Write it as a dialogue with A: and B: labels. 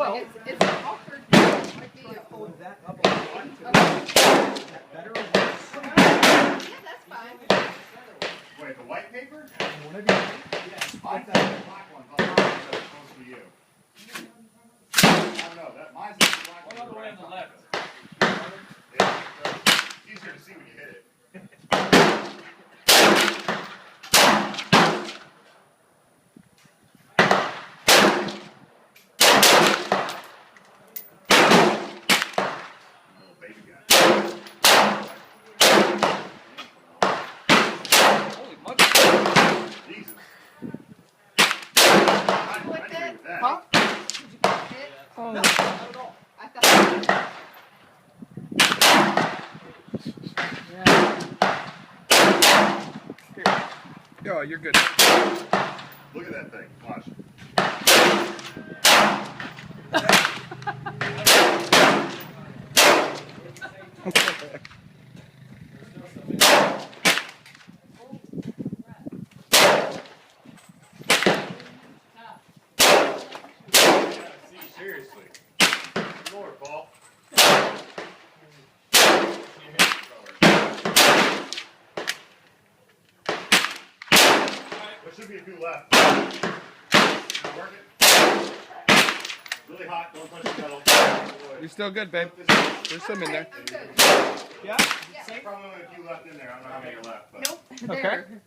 A: Well,
B: it's awkward. Might be a whole.
A: Hold that up a little. Is that better or worse?
B: Yeah, that's fine.
C: Wait, the white paper?
A: Whatever you think.
C: Yes. I thought the black one's all right, so it's supposed to be you. I don't know. Mine's the black one.
D: One other way on the left.
C: Yeah, it's easier to see when you hit it. Little baby guy.
D: Holy mother.
C: Jesus.
B: With
C: I agree
B: it?
C: with that.
A: Huh?
B: Did you get hit?
A: Oh. No, not at all.
B: I thought.
E: Oh, you're good.
C: Look at that thing. Watch. Seriously. Ignore it, Paul. There should be a few left. Work it. Really hot, don't touch the metal.
E: You're still good, babe. There's some in there.
B: I'm good.
A: Yeah?
B: Yeah.
C: Probably only a few left in there. I don't know how many are left. But.
B: Nope.
A: Okay.
B: There.